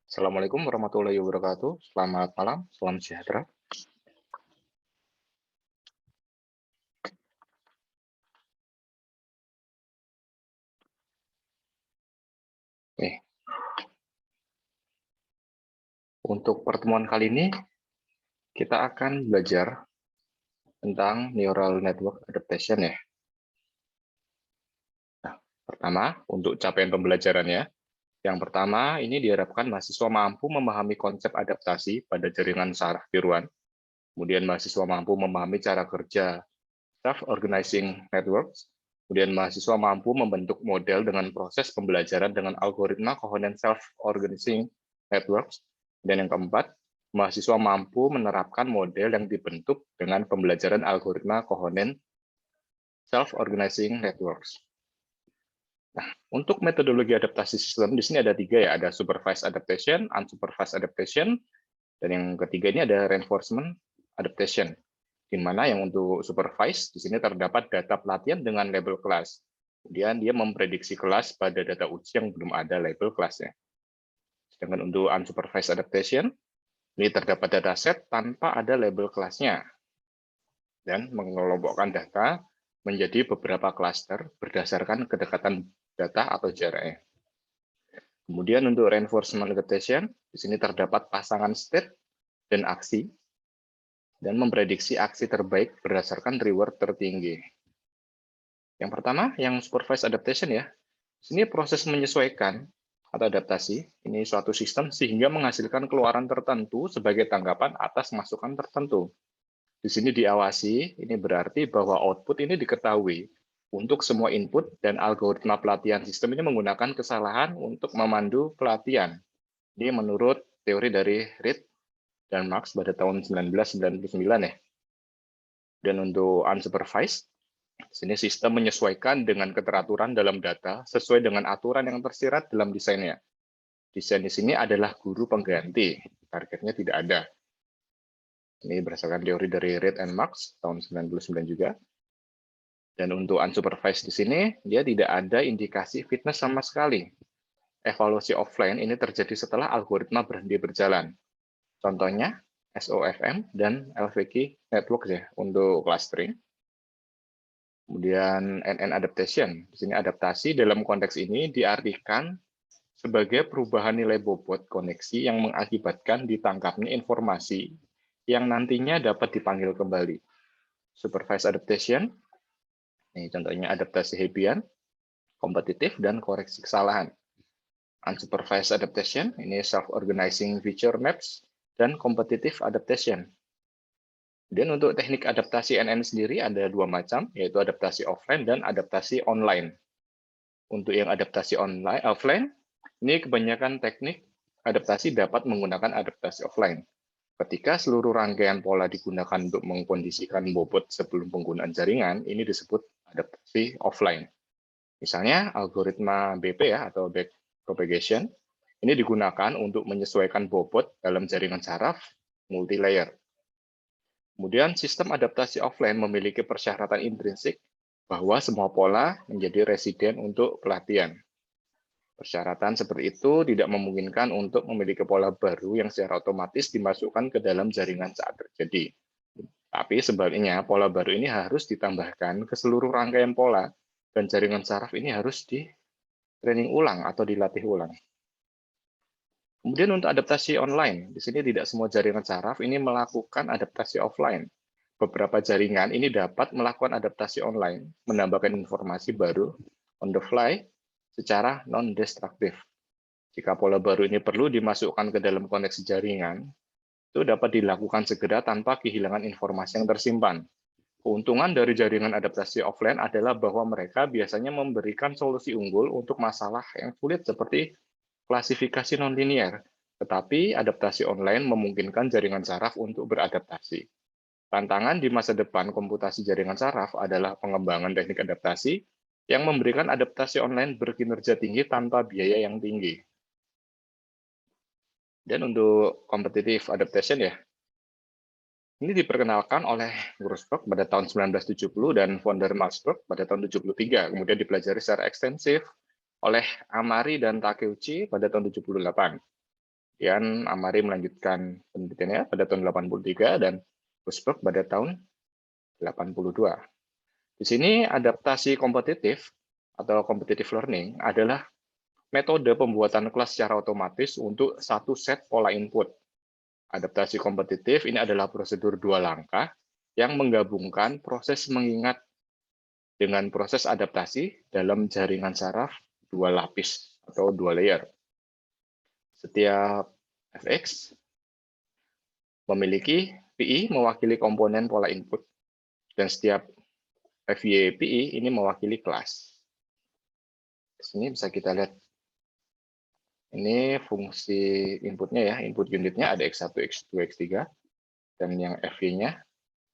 Assalamualaikum warahmatullahi wabarakatuh. Selamat malam, salam sejahtera. Oke, untuk pertemuan kali ini kita akan belajar tentang neural network adaptation ya. Nah, pertama untuk capaian pembelajarannya. Yang pertama, ini diharapkan mahasiswa mampu memahami konsep adaptasi pada jaringan saraf tiruan. Kemudian mahasiswa mampu memahami cara kerja self-organizing networks. Kemudian mahasiswa mampu membentuk model dengan proses pembelajaran dengan algoritma coherent self-organizing networks. Dan yang keempat, mahasiswa mampu menerapkan model yang dibentuk dengan pembelajaran algoritma coherent self-organizing networks. Nah, untuk metodologi adaptasi sistem di sini ada tiga ya, ada supervised adaptation, unsupervised adaptation, dan yang ketiga ini ada reinforcement adaptation, di mana yang untuk supervised di sini terdapat data pelatihan dengan label kelas. Kemudian dia memprediksi kelas pada data uji yang belum ada label kelasnya. Sedangkan untuk unsupervised adaptation, ini terdapat dataset tanpa ada label kelasnya dan mengelompokkan data menjadi beberapa klaster berdasarkan kedekatan data atau jaraknya. Kemudian untuk reinforcement adaptation, di sini terdapat pasangan state dan aksi, dan memprediksi aksi terbaik berdasarkan reward tertinggi. Yang pertama, yang supervised adaptation ya. Ini proses menyesuaikan atau adaptasi, ini suatu sistem sehingga menghasilkan keluaran tertentu sebagai tanggapan atas masukan tertentu. Di sini diawasi, ini berarti bahwa output ini diketahui untuk semua input dan algoritma pelatihan sistem ini menggunakan kesalahan untuk memandu pelatihan. Ini menurut teori dari Reed dan Marx pada tahun 1999 ya. Dan untuk unsupervised, sini sistem menyesuaikan dengan keteraturan dalam data sesuai dengan aturan yang tersirat dalam desainnya. Desain di sini adalah guru pengganti, targetnya tidak ada. Ini berdasarkan teori dari Reed and Marx tahun 99 juga. Dan untuk unsupervised di sini, dia tidak ada indikasi fitness sama sekali. Evaluasi offline ini terjadi setelah algoritma berhenti berjalan. Contohnya, SOFM dan LVK network ya untuk clustering. Kemudian NN adaptation. Di sini adaptasi dalam konteks ini diartikan sebagai perubahan nilai bobot koneksi yang mengakibatkan ditangkapnya informasi yang nantinya dapat dipanggil kembali. Supervised adaptation, ini contohnya adaptasi Hebbian, kompetitif, dan koreksi kesalahan. Unsupervised adaptation, ini self-organizing feature maps, dan competitive adaptation. Dan untuk teknik adaptasi NN sendiri ada dua macam, yaitu adaptasi offline dan adaptasi online. Untuk yang adaptasi offline, ini kebanyakan teknik adaptasi dapat menggunakan adaptasi offline. Ketika seluruh rangkaian pola digunakan untuk mengkondisikan bobot sebelum penggunaan jaringan, ini disebut adaptasi offline. Misalnya algoritma BP ya atau back propagation, ini digunakan untuk menyesuaikan bobot dalam jaringan saraf multi-layer. Kemudian sistem adaptasi offline memiliki persyaratan intrinsik bahwa semua pola menjadi residen untuk pelatihan. Persyaratan seperti itu tidak memungkinkan untuk memiliki pola baru yang secara otomatis dimasukkan ke dalam jaringan saat terjadi. Tapi sebaliknya, pola baru ini harus ditambahkan ke seluruh rangkaian pola, dan jaringan saraf ini harus di-training ulang atau dilatih ulang. Kemudian untuk adaptasi online, di sini tidak semua jaringan saraf ini melakukan adaptasi offline. Beberapa jaringan ini dapat melakukan adaptasi online, menambahkan informasi baru on the fly, secara non-destruktif. Jika pola baru ini perlu dimasukkan ke dalam koneksi jaringan, itu dapat dilakukan segera tanpa kehilangan informasi yang tersimpan. Keuntungan dari jaringan adaptasi offline adalah bahwa mereka biasanya memberikan solusi unggul untuk masalah yang sulit seperti klasifikasi nonlinier, tetapi adaptasi online memungkinkan jaringan saraf untuk beradaptasi. Tantangan di masa depan komputasi jaringan saraf adalah pengembangan teknik adaptasi yang memberikan adaptasi online berkinerja tinggi tanpa biaya yang tinggi. Dan untuk competitive adaptation ya, ini diperkenalkan oleh Grossberg pada tahun 1970 dan founder Marxberg pada tahun 73, kemudian dipelajari secara ekstensif oleh Amari dan Takeuchi pada tahun 78. Kemudian Amari melanjutkan penelitiannya pada tahun 83 dan Busberg pada tahun 82. Di sini adaptasi kompetitif atau competitive learning adalah metode pembuatan kelas secara otomatis untuk satu set pola input. Adaptasi kompetitif ini adalah prosedur dua langkah yang menggabungkan proses mengingat dengan proses adaptasi dalam jaringan saraf dua lapis atau dua layer. Setiap fx memiliki PI mewakili komponen pola input, dan setiap FY PI ini mewakili kelas. Di sini bisa kita lihat, ini fungsi inputnya ya, input unitnya ada X1, X2, X3, dan yang FY-nya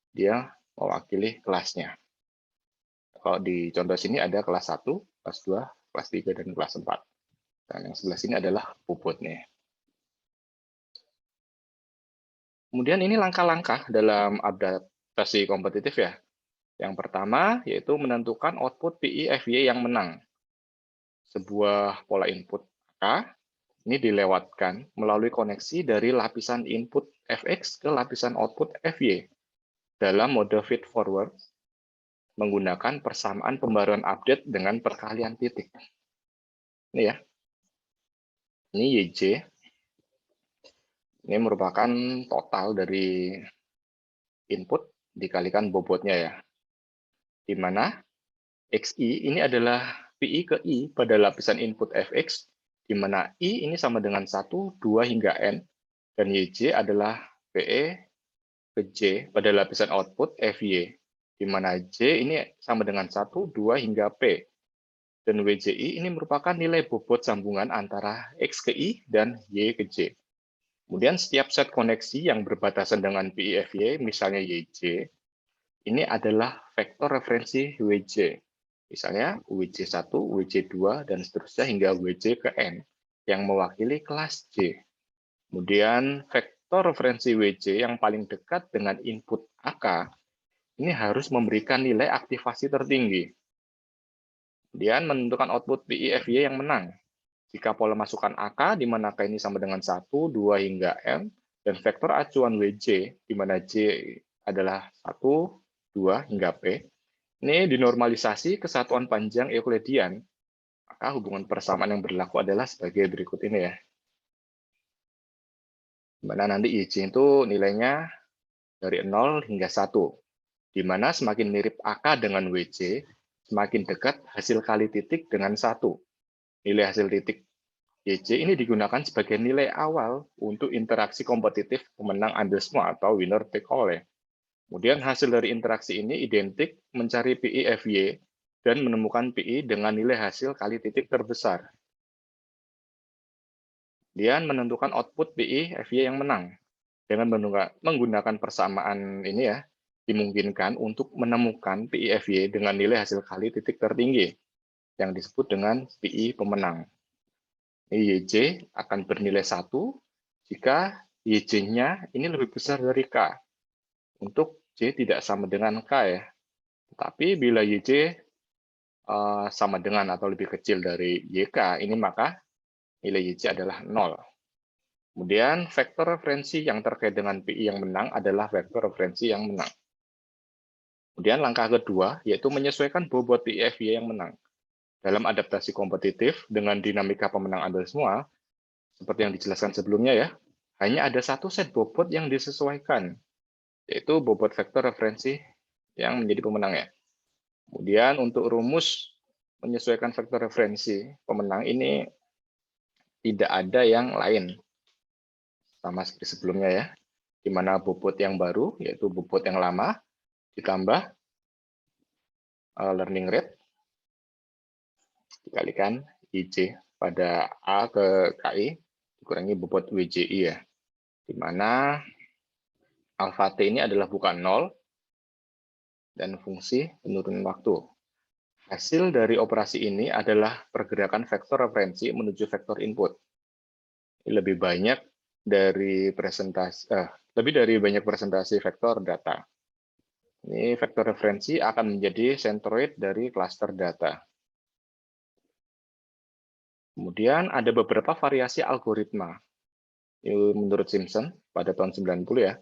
dia mewakili kelasnya. Kalau di contoh sini ada kelas 1, kelas 2, kelas 3, dan kelas 4. Dan yang sebelah sini adalah bobotnya. Kemudian ini langkah-langkah dalam adaptasi kompetitif ya. Yang pertama yaitu menentukan output PI FY yang menang. Sebuah pola input AK ini dilewatkan melalui koneksi dari lapisan input FX ke lapisan output FY dalam mode feed forward menggunakan persamaan pembaruan update dengan perkalian titik. Ini ya. Ini YJ. Ini merupakan total dari input dikalikan bobotnya ya. Di mana XI ini adalah PI ke I pada lapisan input FX, di mana I ini sama dengan 1, 2, hingga N, dan YJ adalah PE ke J pada lapisan output FY, di mana J ini sama dengan 1, 2, hingga P. Dan WJI ini merupakan nilai bobot sambungan antara X ke I dan Y ke J. Kemudian setiap set koneksi yang berbatasan dengan PI FY, misalnya YJ, ini adalah vektor referensi WJ. Misalnya WJ1, WJ2, dan seterusnya hingga WJ ke N, yang mewakili kelas J. Kemudian vektor referensi WJ yang paling dekat dengan input AK, ini harus memberikan nilai aktivasi tertinggi. Kemudian menentukan output PI FY yang menang. Jika pola masukan AK, di mana AK ini sama dengan 1, 2, hingga M, dan vektor acuan WJ, di mana J adalah 1, 2, hingga P, ini dinormalisasi ke satuan panjang Euclidean, maka hubungan persamaan yang berlaku adalah sebagai berikut ini ya. Di mana nanti YJ itu nilainya dari 0 hingga 1, di mana semakin mirip AK dengan WJ, semakin dekat hasil kali titik dengan 1. Nilai hasil titik YJ ini digunakan sebagai nilai awal untuk interaksi kompetitif pemenang ambil semua atau winner take all ya. Kemudian hasil dari interaksi ini identik mencari PI FY dan menemukan PI dengan nilai hasil kali titik terbesar. Kemudian menentukan output PI FY yang menang. Dengan menggunakan persamaan ini ya, dimungkinkan untuk menemukan PI FY dengan nilai hasil kali titik tertinggi yang disebut dengan PI pemenang. YJ akan bernilai 1 jika YJ-nya ini lebih besar dari K. Untuk J tidak sama dengan K ya. Tapi bila YJ sama dengan atau lebih kecil dari YK, ini maka nilai YJ adalah 0. Kemudian vektor referensi yang terkait dengan PI yang menang adalah vektor referensi yang menang. Kemudian langkah kedua yaitu menyesuaikan bobot PI FY yang menang. Dalam adaptasi kompetitif dengan dinamika pemenang ambil semua, seperti yang dijelaskan sebelumnya ya, hanya ada satu set bobot yang disesuaikan, yaitu bobot vektor referensi yang menjadi pemenangnya. Kemudian untuk rumus menyesuaikan vektor referensi pemenang ini tidak ada yang lain, sama seperti sebelumnya ya, di mana bobot yang baru, yaitu bobot yang lama, ditambah learning rate, dikalikan IJ pada A ke KI, dikurangi bobot WJI ya, di mana alfa T ini adalah bukan 0, dan fungsi penurunan waktu. Hasil dari operasi ini adalah pergerakan vektor referensi menuju vektor input. Lebih dari banyak presentasi vektor data. Ini vektor referensi akan menjadi sentroid dari klaster data. Kemudian ada beberapa variasi algoritma menurut Simpson pada tahun 90 ya.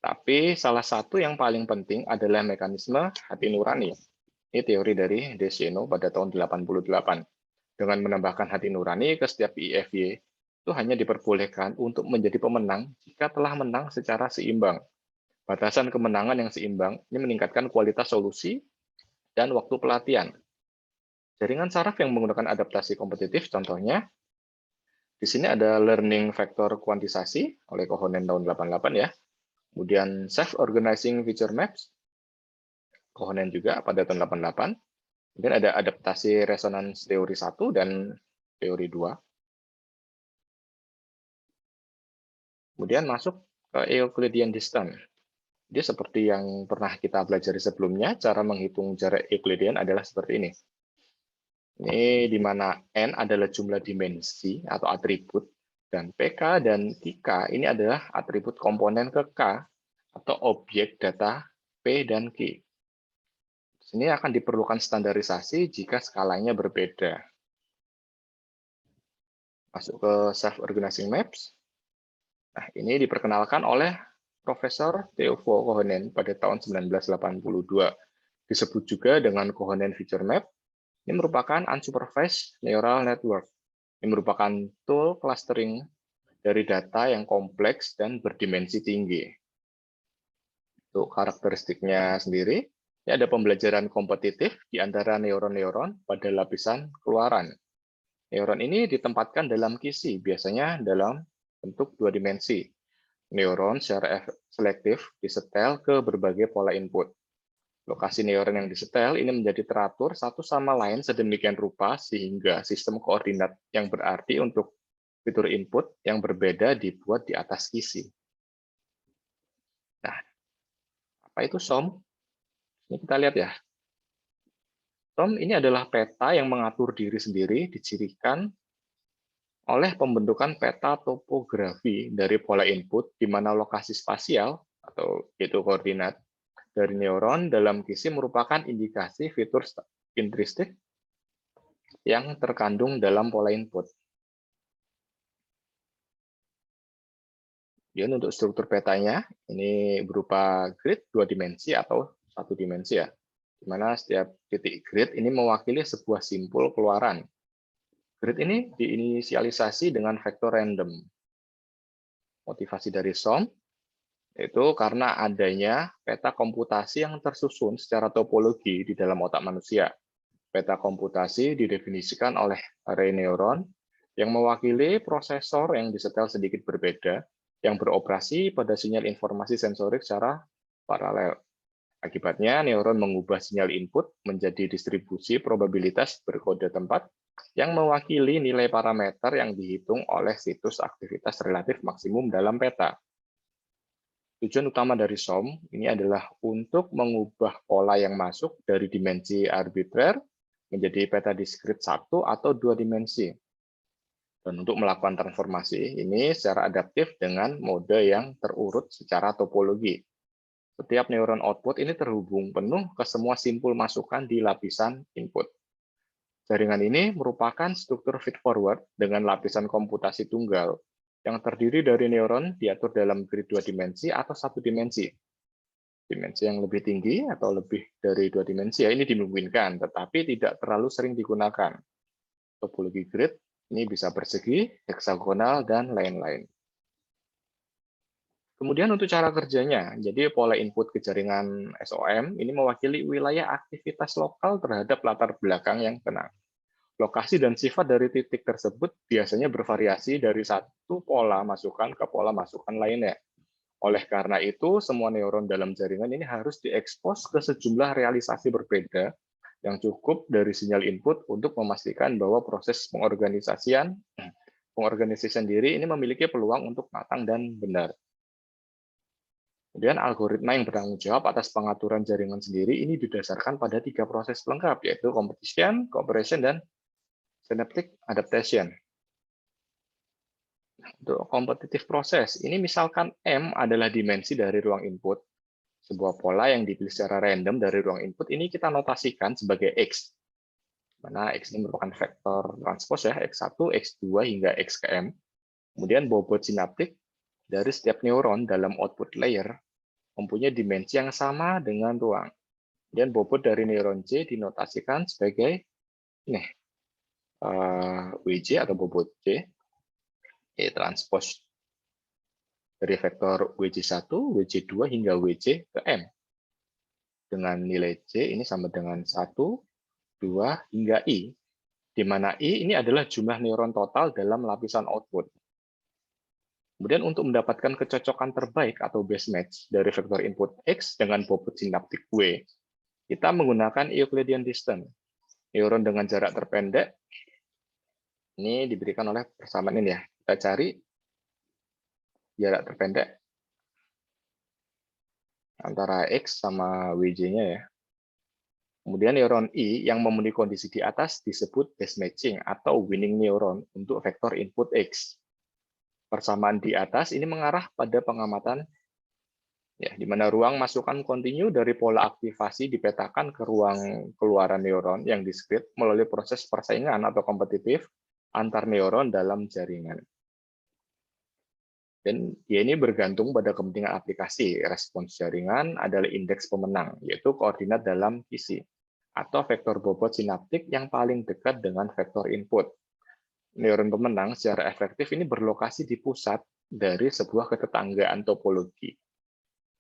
Tapi salah satu yang paling penting adalah mekanisme hati nurani. Ini teori dari Descheno pada tahun 88. Dengan menambahkan hati nurani ke setiap IFY, itu hanya diperbolehkan untuk menjadi pemenang jika telah menang secara seimbang. Batasan kemenangan yang seimbang ini meningkatkan kualitas solusi dan waktu pelatihan. Jaringan saraf yang menggunakan adaptasi kompetitif, contohnya, di sini ada learning vector kuantisasi oleh Kohonen tahun 88 ya. Kemudian self-organizing feature maps, Kohonen juga pada tahun 88. Kemudian ada adaptasi resonance teori 1 dan teori 2. Kemudian masuk ke Euclidean distance. Dia seperti yang pernah kita pelajari sebelumnya, cara menghitung jarak Euclidean adalah seperti ini. Ini di mana N adalah jumlah dimensi atau atribut, dan PK dan QK ini adalah atribut komponen ke K atau objek data P dan Q. Ini akan diperlukan standarisasi jika skalanya berbeda. Masuk ke self-organizing maps. Nah, ini diperkenalkan oleh Profesor Theo Kohonen pada tahun 1982. Disebut juga dengan Kohonen Feature Map. Ini merupakan unsupervised neural network. Ini merupakan tool clustering dari data yang kompleks dan berdimensi tinggi. Untuk karakteristiknya sendiri, ini ada pembelajaran kompetitif di antara neuron-neuron pada lapisan keluaran. Neuron ini ditempatkan dalam kisi, biasanya dalam bentuk dua dimensi. Neuron secara selektif disetel ke berbagai pola input. Lokasi neuron yang disetel ini menjadi teratur satu sama lain sedemikian rupa sehingga sistem koordinat yang berarti untuk fitur input yang berbeda dibuat di atas kisi. Nah, apa itu SOM? Ini kita lihat ya. SOM ini adalah peta yang mengatur diri sendiri, dicirikan oleh pembentukan peta topografi dari pola input di mana lokasi spasial atau yaitu koordinat dari neuron dalam kisi merupakan indikasi fitur intristik yang terkandung dalam pola input. Dan untuk struktur petanya, ini berupa grid dua dimensi atau satu dimensi ya, di mana setiap titik grid ini mewakili sebuah simpul keluaran. Grid ini diinisialisasi dengan vektor random. Motivasi dari SOM itu karena adanya peta komputasi yang tersusun secara topologi di dalam otak manusia. Peta komputasi didefinisikan oleh array neuron yang mewakili prosesor yang disetel sedikit berbeda yang beroperasi pada sinyal informasi sensorik secara paralel. Akibatnya, neuron mengubah sinyal input menjadi distribusi probabilitas berkode tempat yang mewakili nilai parameter yang dihitung oleh situs aktivitas relatif maksimum dalam peta. Tujuan utama dari SOM ini adalah untuk mengubah pola yang masuk dari dimensi arbitrer menjadi peta diskrit satu atau dua dimensi. Dan untuk melakukan transformasi ini secara adaptif dengan mode yang terurut secara topologi. Setiap neuron output ini terhubung penuh ke semua simpul masukan di lapisan input. Jaringan ini merupakan struktur feed-forward dengan lapisan komputasi tunggal yang terdiri dari neuron diatur dalam grid dua dimensi atau satu dimensi. Dimensi yang lebih tinggi atau lebih dari dua dimensi ya ini dimungkinkan, tetapi tidak terlalu sering digunakan. Topologi grid ini bisa persegi, heksagonal, dan lain-lain. Kemudian untuk cara kerjanya, jadi pola input ke jaringan SOM ini mewakili wilayah aktivitas lokal terhadap latar belakang yang tenang. Lokasi dan sifat dari titik tersebut biasanya bervariasi dari satu pola masukan ke pola masukan lainnya. Oleh karena itu, semua neuron dalam jaringan ini harus diekspos ke sejumlah realisasi berbeda yang cukup dari sinyal input untuk memastikan bahwa proses pengorganisasian diri ini memiliki peluang untuk matang dan benar. Kemudian algoritma yang bertanggung jawab atas pengaturan jaringan sendiri ini didasarkan pada 3 proses pelengkap, yaitu competition, cooperation, dan synaptic adaptation. Untuk competitive proses, ini misalkan M adalah dimensi dari ruang input, sebuah pola yang dipilih secara random dari ruang input ini kita notasikan sebagai X. Mana X ini merupakan vektor transpose ya, X1, X2 hingga X ke M. Kemudian bobot sinaptik dari setiap neuron dalam output layer mempunyai dimensi yang sama dengan ruang. Dan bobot dari neuron C dinotasikan sebagai ini, WJ atau bobot C, transpose dari vektor WJ1, WJ2 hingga WJ ke M. Dengan nilai C ini sama dengan 1, 2, hingga I, di mana I ini adalah jumlah neuron total dalam lapisan output. Kemudian untuk mendapatkan kecocokan terbaik atau best match dari vektor input X dengan bobot sinaptik W, kita menggunakan Euclidean distance. Neuron dengan jarak terpendek ini diberikan oleh persamaan ini ya. Kita cari jarak terpendek antara X sama WJ-nya ya. Kemudian neuron I yang memenuhi kondisi di atas disebut best matching atau winning neuron untuk vektor input X. Persamaan di atas ini mengarah pada pengamatan ya, di mana ruang masukan kontinu dari pola aktivasi dipetakan ke ruang keluaran neuron yang diskrit melalui proses persaingan atau kompetitif antar neuron dalam jaringan. Dan ya ini bergantung pada kepentingan aplikasi. Respons jaringan adalah indeks pemenang, yaitu koordinat dalam visi, atau vektor bobot sinaptik yang paling dekat dengan vektor input. Neuron pemenang secara efektif ini berlokasi di pusat dari sebuah ketetanggaan topologi.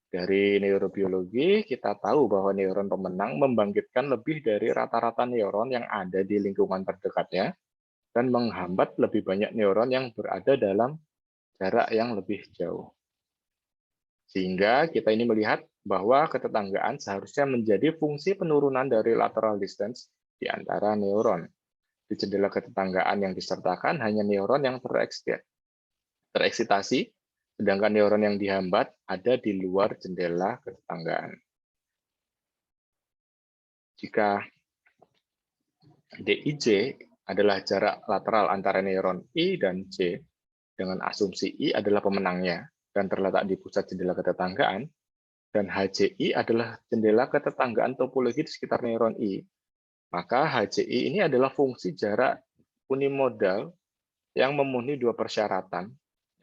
Dari neurobiologi, kita tahu bahwa neuron pemenang membangkitkan lebih dari rata-rata neuron yang ada di lingkungan terdekatnya, dan menghambat lebih banyak neuron yang berada dalam jarak yang lebih jauh. Sehingga kita ini melihat bahwa ketetanggaan seharusnya menjadi fungsi penurunan dari lateral distance di antara neuron. Di jendela ketetanggaan yang disertakan hanya neuron yang tereksitasi, sedangkan neuron yang dihambat ada di luar jendela ketetanggaan. Jika DIJ adalah jarak lateral antara neuron I dan J, dengan asumsi I adalah pemenangnya dan terletak di pusat jendela ketetanggaan, dan HJI adalah jendela ketetanggaan topologi di sekitar neuron I, maka HJI ini adalah fungsi jarak unimodal yang memenuhi dua persyaratan.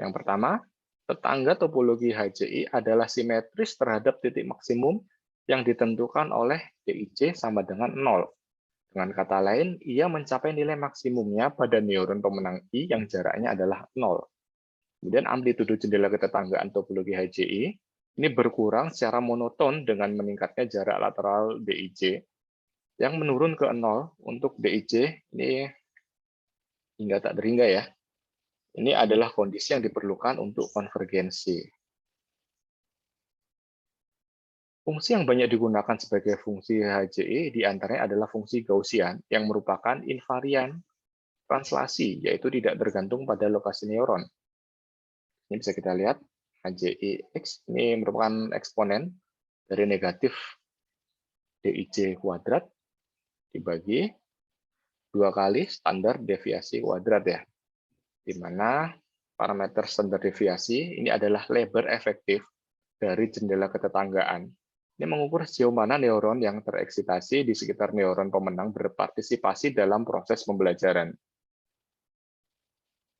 Yang pertama, tetangga topologi HJI adalah simetris terhadap titik maksimum yang ditentukan oleh DIJ sama dengan 0. Dengan kata lain, ia mencapai nilai maksimumnya pada neuron pemenang I yang jaraknya adalah 0. Kemudian amplitudo jendela ketetanggaan topologi HJI ini berkurang secara monoton dengan meningkatnya jarak lateral DIJ yang menurun ke 0 untuk DIJ ini hingga tak terhingga ya. Ini adalah kondisi yang diperlukan untuk konvergensi. Fungsi yang banyak digunakan sebagai fungsi HJI diantaranya adalah fungsi Gaussian yang merupakan invarian translasi, yaitu tidak tergantung pada lokasi neuron. Ini bisa kita lihat, HJIX ini merupakan eksponen dari negatif DIJ kuadrat dibagi 2 kali standar deviasi kuadrat ya, di mana parameter standar deviasi ini adalah lebar efektif dari jendela ketetanggaan. Ini mengukur sejauh mana neuron yang tereksitasi di sekitar neuron pemenang berpartisipasi dalam proses pembelajaran.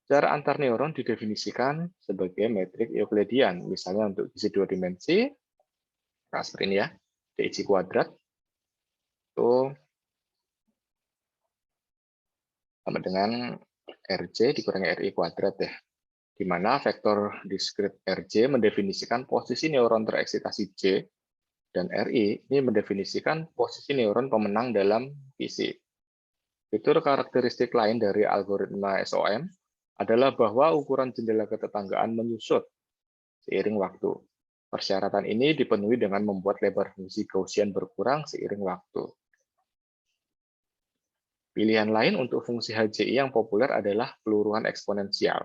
Jarak antar neuron didefinisikan sebagai metrik Euclidean, misalnya untuk sisi 2 dimensi, seperti ini ya, DIJ kuadrat, itu sama dengan RJ dikurangi RI kuadrat ya, di mana vektor diskrit RJ mendefinisikan posisi neuron tereksitasi J, dan RI ini mendefinisikan posisi neuron pemenang dalam visi. Fitur karakteristik lain dari algoritma SOM adalah bahwa ukuran jendela ketetanggaan menyusut seiring waktu. Persyaratan ini dipenuhi dengan membuat lebar fungsi Gaussian berkurang seiring waktu. Pilihan lain untuk fungsi HJI yang populer adalah peluruhan eksponensial.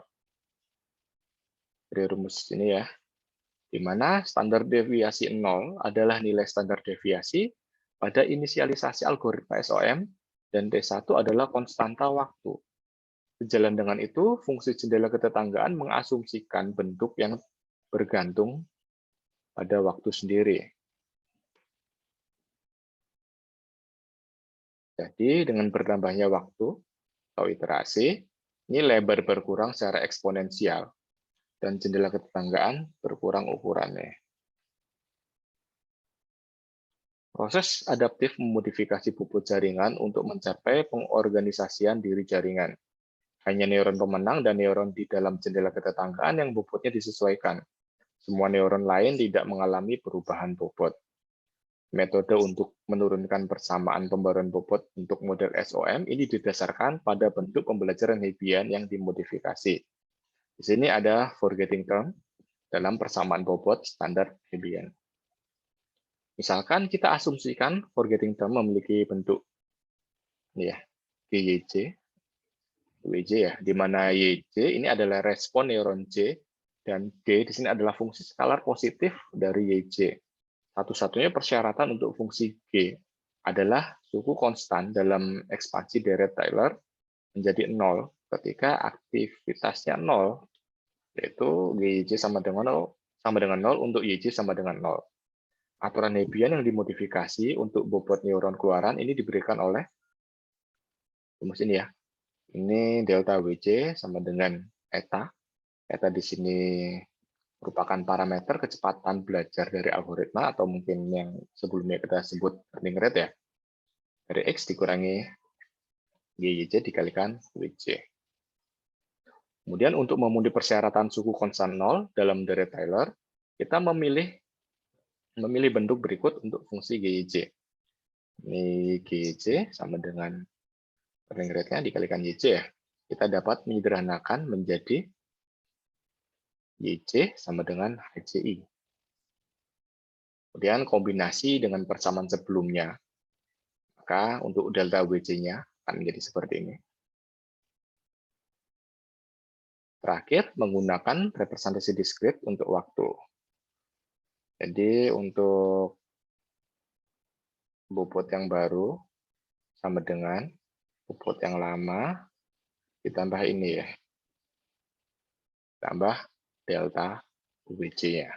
Dari rumus ini ya, di mana standar deviasi 0 adalah nilai standar deviasi pada inisialisasi algoritma SOM, dan T1 adalah konstanta waktu. Sejalan dengan itu, fungsi jendela ketetanggaan mengasumsikan bentuk yang bergantung pada waktu sendiri. Jadi, dengan bertambahnya waktu atau iterasi, Ini lebar berkurang secara eksponensial, dan jendela ketetanggaan berkurang ukurannya. Proses adaptif memodifikasi bobot jaringan untuk mencapai pengorganisasian diri jaringan. Hanya neuron pemenang dan neuron di dalam jendela ketetanggaan yang bobotnya disesuaikan. Semua neuron lain tidak mengalami perubahan bobot. Metode untuk menurunkan persamaan pembaruan bobot untuk model SOM ini didasarkan pada bentuk pembelajaran Hebbian yang dimodifikasi. Di sini ada forgetting term dalam persamaan bobot standar Hebbian. Misalkan kita asumsikan forgetting term memiliki bentuk ya, GYJ, WJ ya, di mana YJ ini adalah respon neuron J dan D di sini adalah fungsi skalar positif dari YJ. Satu-satunya persyaratan untuk fungsi G adalah suku konstan dalam ekspansi Dirac-Taylor menjadi 0 ketika aktivitasnya 0, yaitu GYJ sama dengan 0 untuk YJ sama dengan 0. Aturan Hebbian yang dimodifikasi untuk bobot neuron keluaran ini diberikan oleh rumus ini ya. Ini delta WJ sama dengan eta. Eta di sini merupakan parameter kecepatan belajar dari algoritma atau mungkin yang sebelumnya kita sebut learning rate ya. Dari X dikurangi GYJ dikalikan WJ. Kemudian untuk memenuhi persyaratan suku konstan 0 dalam Dirac-Taylor, kita memilih bentuk berikut untuk fungsi GYJ. Ini GYJ sama dengan learning rate-nya dikalikan YJ ya. Kita dapat menyederhanakan menjadi YJ sama dengan HCI. Kemudian kombinasi dengan persamaan sebelumnya, maka untuk delta WJ-nya akan menjadi seperti ini. Terakhir, menggunakan representasi diskrit untuk waktu. Jadi untuk bobot yang baru sama dengan bobot yang lama ditambah ini ya. Tambah delta WJ-nya.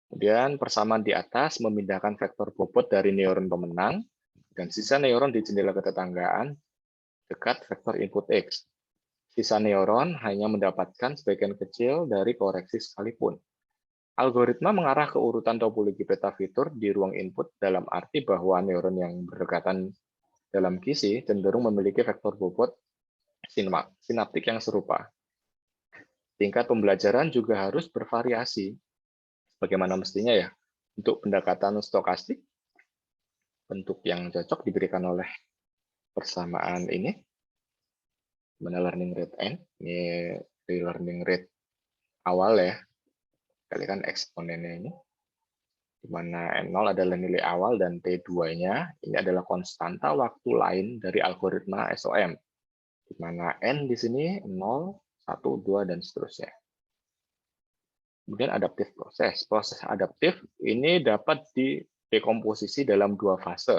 Kemudian persamaan di atas memindahkan vektor bobot dari neuron pemenang dan sisa neuron di jendela ketetanggaan dekat vektor input X. Sisa neuron hanya mendapatkan sebagian kecil dari koreksi sekalipun. Algoritma mengarah ke urutan topologi peta fitur di ruang input dalam arti bahwa neuron yang berdekatan dalam kisi cenderung memiliki vektor bobot sinaptik yang serupa. Tingkat pembelajaran juga harus bervariasi. Bagaimana mestinya ya? Untuk pendekatan stokastik, bentuk yang cocok diberikan oleh persamaan ini, mana learning rate N, ini learning rate awal ya, kalikan eksponennya ini, di mana N0 adalah nilai awal dan T2-nya, ini adalah konstanta waktu lain dari algoritma SOM, di mana N di sini 0, 1, 2, dan seterusnya. Kemudian adaptif proses. Proses adaptif ini dapat didekomposisi dalam dua fase.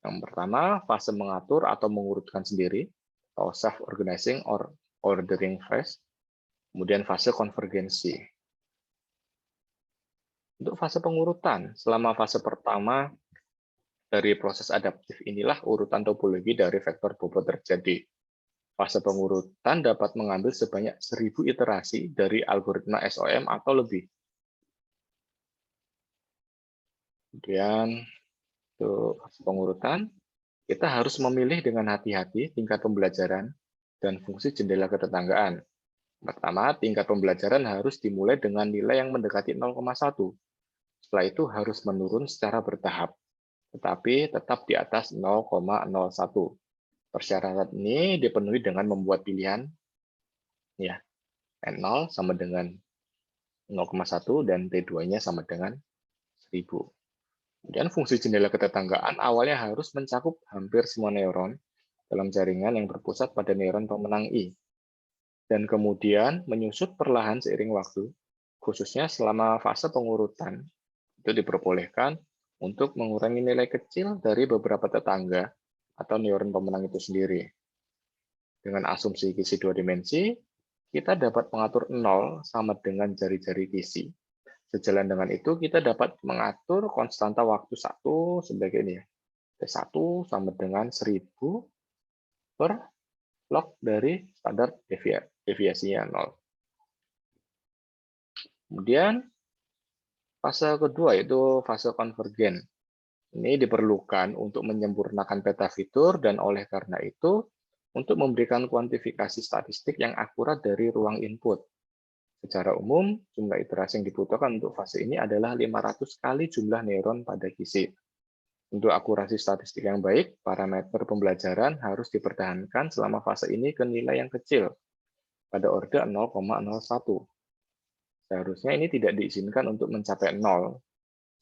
Yang pertama, fase mengatur atau mengurutkan sendiri, atau self-organizing or ordering phase. Kemudian fase konvergensi. Untuk fase pengurutan, selama fase pertama dari proses adaptif inilah urutan topologi dari vektor bobot terjadi. Fase pengurutan dapat mengambil sebanyak 1000 iterasi dari algoritma SOM atau lebih. Kemudian untuk fase pengurutan, kita harus memilih dengan hati-hati tingkat pembelajaran dan fungsi jendela ketetanggaan. Pertama, tingkat pembelajaran harus dimulai dengan nilai yang mendekati 0,1. Setelah itu harus menurun secara bertahap, tetapi tetap di atas 0,01. Persyaratan ini dipenuhi dengan membuat pilihan ya, N0 sama dengan 0,1 dan T2-nya sama dengan 1000. Kemudian fungsi jendela ketetanggaan awalnya harus mencakup hampir semua neuron dalam jaringan yang berpusat pada neuron pemenang I. Dan kemudian menyusut perlahan seiring waktu, khususnya selama fase pengurutan. Itu diperbolehkan untuk mengurangi nilai kecil dari beberapa tetangga atau neuron pemenang itu sendiri. Dengan asumsi kisi dua dimensi, kita dapat mengatur 0 sama dengan jari-jari kisi. Sejalan dengan itu, kita dapat mengatur konstanta waktu 1 sebagai ini ya. T1 sama dengan 1000 per log dari standar deviasinya 0. Kemudian fase kedua itu fase konvergen. Ini diperlukan untuk menyempurnakan peta fitur dan oleh karena itu untuk memberikan kuantifikasi statistik yang akurat dari ruang input. Secara umum, jumlah iterasi yang dibutuhkan untuk fase ini adalah 500 kali jumlah neuron pada QC. Untuk akurasi statistik yang baik, parameter pembelajaran harus dipertahankan selama fase ini ke nilai yang kecil, pada orde 0,01. Seharusnya ini tidak diizinkan untuk mencapai 0,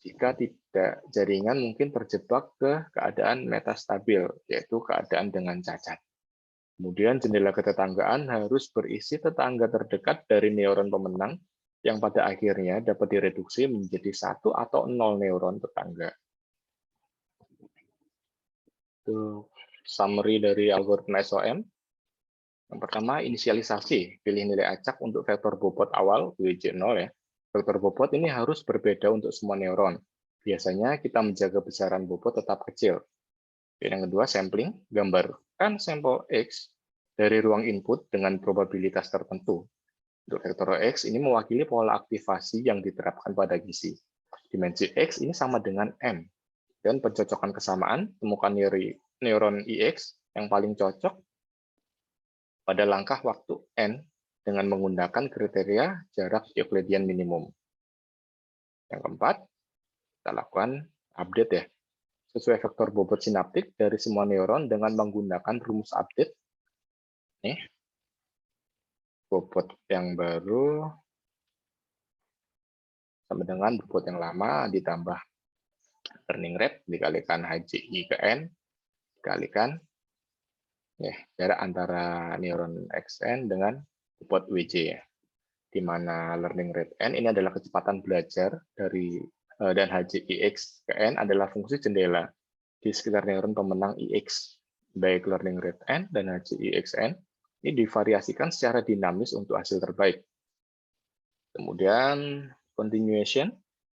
jika tidak jaringan mungkin terjebak ke keadaan metastabil, yaitu keadaan dengan cacat. Kemudian jendela ketetanggaan harus berisi tetangga terdekat dari neuron pemenang yang pada akhirnya dapat direduksi menjadi 1 atau 0 neuron tetangga. Itu summary dari algoritma SOM. Yang pertama, inisialisasi. Pilih nilai acak untuk vektor bobot awal, WJ0 ya. Vektor bobot ini harus berbeda untuk semua neuron. Biasanya kita menjaga besaran bobot tetap kecil. Yang kedua, sampling. Gambarkan sampel X dari ruang input dengan probabilitas tertentu. Untuk vektor X ini mewakili pola aktivasi yang diterapkan pada gizi. Dimensi X ini sama dengan M. Dan pencocokan kesamaan, temukan neuron IX yang paling cocok pada langkah waktu N dengan menggunakan kriteria jarak Euclidean minimum. Yang keempat, kita lakukan update ya. Sesuai vektor bobot sinaptik dari semua neuron dengan menggunakan rumus update. Nih, bobot yang baru sama dengan bobot yang lama ditambah learning rate dikalikan HCI ke N dikalikan ya, jarak antara neuron XN dengan bobot WJ ya. Di mana learning rate N ini adalah kecepatan belajar dari dan HCIX ke N adalah fungsi jendela di sekitar neuron pemenang IX. Baik learning rate N dan HCIXN ini divariasikan secara dinamis untuk hasil terbaik. Kemudian continuation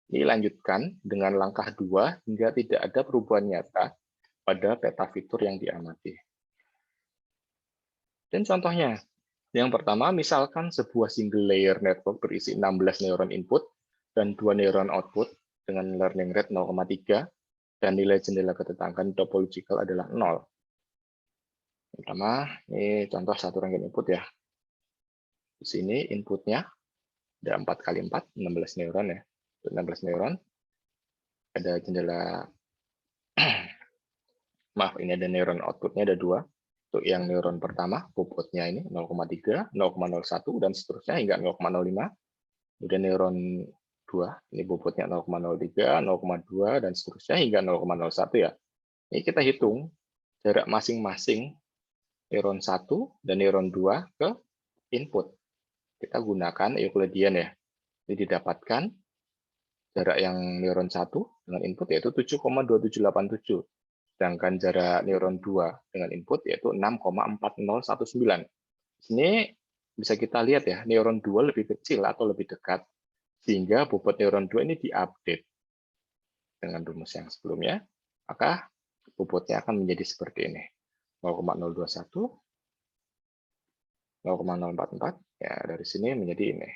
dilanjutkan dengan langkah 2 hingga tidak ada perubahan nyata pada peta fitur yang diamati. Dan contohnya, yang pertama misalkan sebuah single layer network berisi 16 neuron input dan 2 neuron output dengan learning rate 0,3 dan nilai jendela ketetanggaan topological adalah 0. Pertama, ini contoh satu rangkaian input ya. Di sini inputnya ada 4 kali 4, 16 neuron ya. 16 neuron. Ada jendela, maaf ini ada neuron outputnya ada 2. Untuk yang neuron pertama, bobotnya ini 0,3, 0,01, dan seterusnya hingga 0,05. Kemudian neuron 2, ini bobotnya 0,03, 0,2, dan seterusnya hingga 0,01 ya. Ini kita hitung jarak masing-masing neuron 1 dan neuron 2 ke input. Kita gunakan Euclidean ya. Ini didapatkan jarak yang neuron 1 dengan input yaitu 7,2787. Sedangkan jarak neuron 2 dengan input yaitu 6,4019. Ini bisa kita lihat ya, neuron 2 lebih kecil atau lebih dekat, sehingga bobot neuron 2 ini diupdate dengan rumus yang sebelumnya, maka bobotnya akan menjadi seperti ini. 0,021, 0,044, ya dari sini menjadi ini.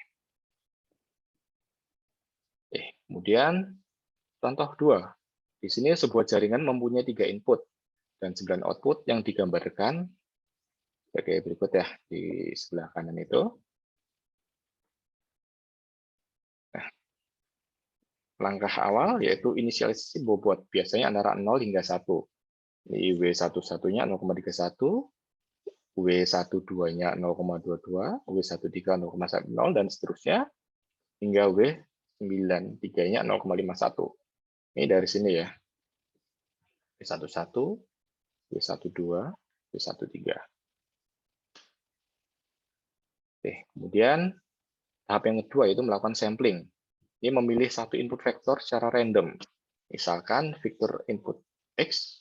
Kemudian contoh 2. Di sini sebuah jaringan mempunyai 3 input dan 9 output yang digambarkan sebagai berikut ya di sebelah kanan itu. Nah, langkah awal yaitu inisialisasi bobot, biasanya antara 0 hingga 1. Ini W11-nya 0,31, W12-nya 0,22, W13 0,10, dan seterusnya hingga W93-nya 0,51. Ini dari sini ya. W11, W12, W13. Oke, kemudian tahap yang kedua yaitu melakukan sampling. Ini memilih satu input vektor secara random. Misalkan vektor input X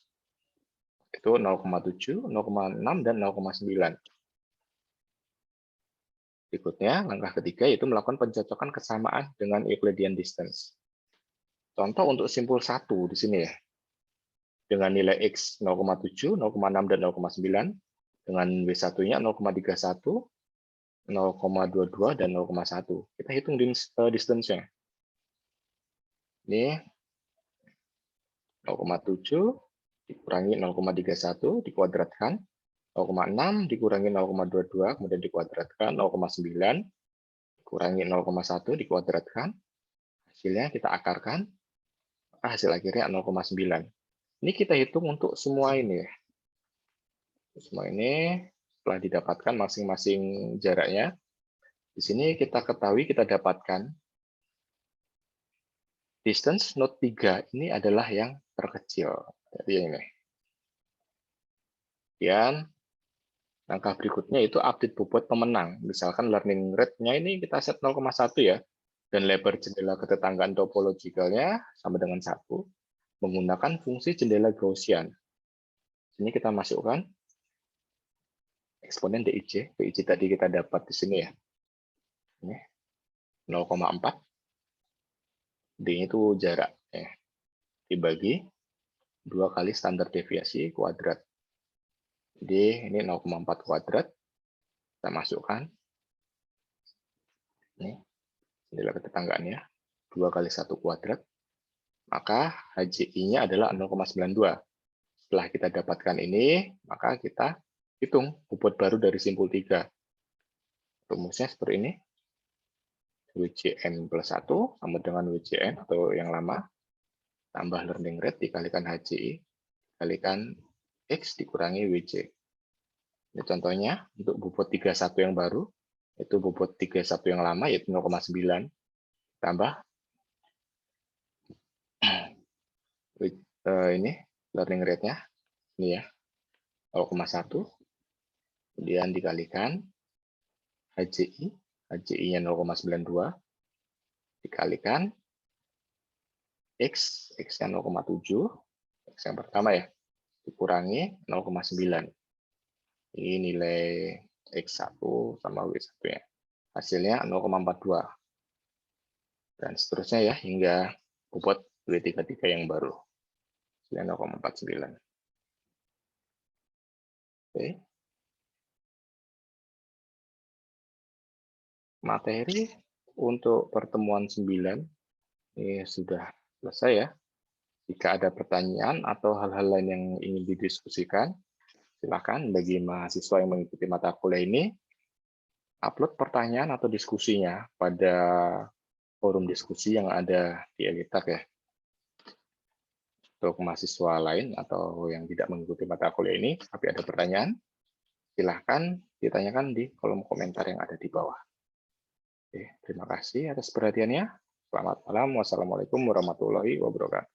itu 0,7, 0,6, dan 0,9. Berikutnya, langkah ketiga yaitu melakukan pencocokan kesamaan dengan Euclidean distance. Contoh untuk simpul 1 di sini ya. Dengan nilai X 0,7, 0,6, dan 0,9, Dengan W1-nya 0,31, 0,22, dan 0,1. Kita hitung distance-nya. Ini 0,7 dikurangi 0,31 dikuadratkan, 0,6 dikurangi 0,22, kemudian dikuadratkan, 0,9 dikurangi 0,1 dikuadratkan, hasilnya kita akarkan, maka hasil akhirnya 0,9. Ini kita hitung untuk semua ini ya. Semua ini setelah didapatkan masing-masing jaraknya. Di sini kita ketahui kita dapatkan distance node 3 ini adalah yang terkecil. Jadi ini. Kemudian langkah berikutnya itu update bobot pemenang. Misalkan learning rate-nya ini kita set 0,1 ya. Dan lebar jendela ketetanggaan topologikalnya sama dengan 1 menggunakan fungsi jendela Gaussian. Sini kita masukkan eksponen DIC. DIC tadi kita dapat di sini ya. Ini 0,4. D itu jarak ya. Dibagi 2 kali standar deviasi kuadrat. Jadi ini 0,4 kuadrat. Kita masukkan. Ini jendela ketetanggaannya 2 kali 1 kuadrat. Maka HJI-nya adalah 0,92. Setelah kita dapatkan ini, maka kita hitung bobot baru dari simpul 3. Rumusnya seperti ini. WJN plus 1 sama dengan WJN atau yang lama, tambah learning rate dikalikan HJI, dikalikan X dikurangi WJ. Ini contohnya, untuk bobot 31 yang baru, itu bobot 31 yang lama, yaitu 0,9, tambah ini learning rate-nya, ini ya, 0,1, kemudian dikalikan HJI, HJI-nya 0,92, dikalikan X, X-nya 0,7, X yang pertama ya, dikurangi 0,9. Ini nilai X1 sama W1-nya. Hasilnya 0,42. Dan seterusnya ya, hingga bobot W33 yang baru. Hasilnya 0,49. Oke. Materi untuk pertemuan 9 ini sudah selesai ya. Jika ada pertanyaan atau hal-hal lain yang ingin didiskusikan, silakan bagi mahasiswa yang mengikuti mata kuliah ini, upload pertanyaan atau diskusinya pada forum diskusi yang ada di Elitak ya. Untuk mahasiswa lain atau yang tidak mengikuti mata kuliah ini, tapi ada pertanyaan, silahkan ditanyakan di kolom komentar yang ada di bawah. Oke, terima kasih atas perhatiannya. Selamat malam. Wassalamualaikum warahmatullahi wabarakatuh.